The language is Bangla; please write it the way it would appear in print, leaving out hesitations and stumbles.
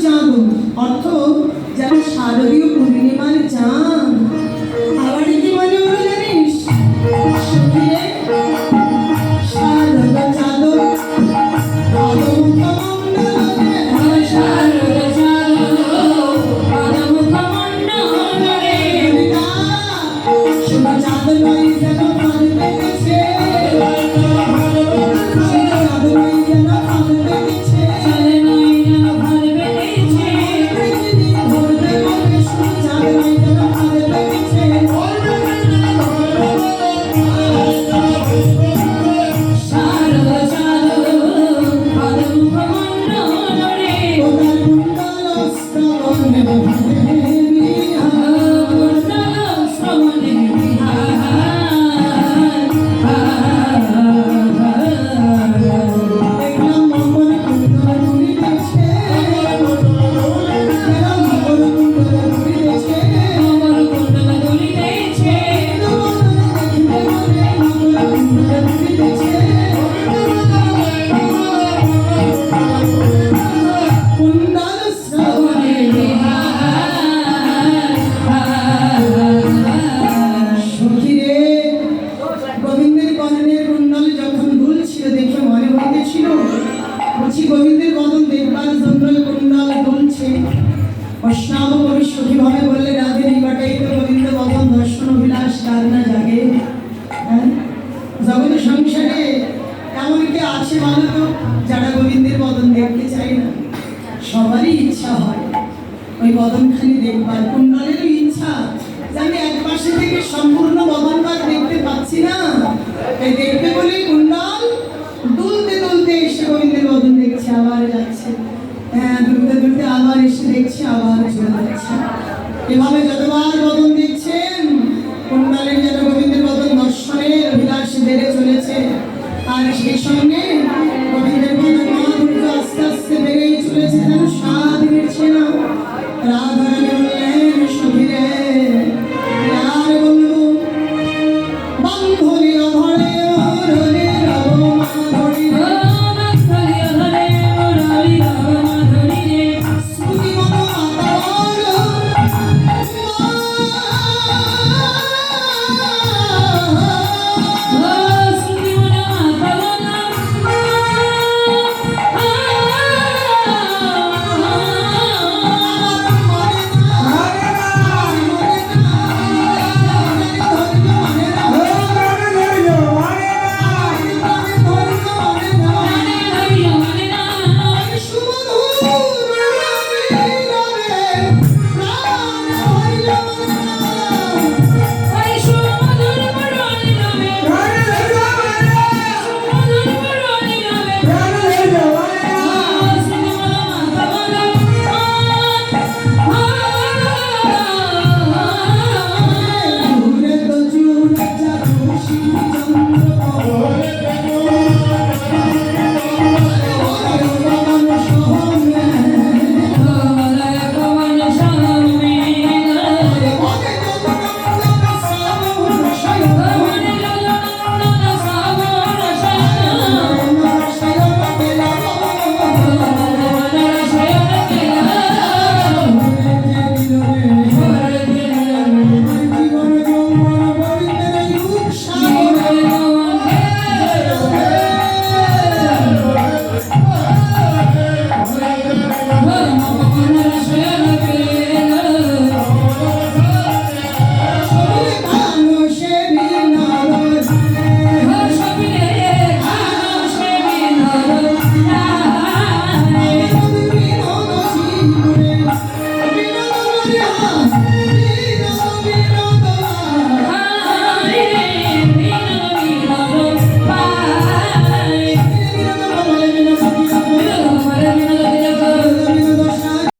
চাঁদ অর্থ যেন শারদীয় পূর্ণিমার চাঁদ। আবার কি মনে হলো জানিস? সখিরে শারদ চাঁদ গোবিন্দের বদন দেখবার জন্য কুণ্ডল দুলছে। বৈষ্ণব কবি সখীভাবে বললে রাধে নিকটেই তো গোবিন্দ বদন দর্শন অভিলাষ কার না জাগে। জগৎ সংসারে এমন কে আছে বলো তো যারা গোবিন্দের বদন দেখতে চায় না? সবারই ইচ্ছা হয় ওই বদনখানি দেখবার। কুণ্ডলেরও ইচ্ছা যে আমি এক পাশে থেকে সম্পূর্ণ বদনবার দেখতে পাচ্ছি না, তাই দেখতে বলে কুণ্ডল দুলতে দুলতে এসে গোবিন্দের বদন দেখছে, আবার যাচ্ছে। হ্যাঁ, দুলতে দুলতে আবার এসে দেখছে, আবার চলে যাচ্ছে। এভাবে যতবার বদন দেখছেন কুণ্ডলের যেন গোবিন্দের বদন দর্শনের অভিলাষ বেড়ে চলেছে। আর সেই সঙ্গে গোবিন্দের বদন মাধুর্য আস্তে আস্তে বেড়েই চলেছে, যেন স্বাদ মিটছে না। রাধারানী বললেন সখীরে আর বলবো বন্ধনে অধরে অধরে রব মাধুরী স্মৃতি মতো Oh,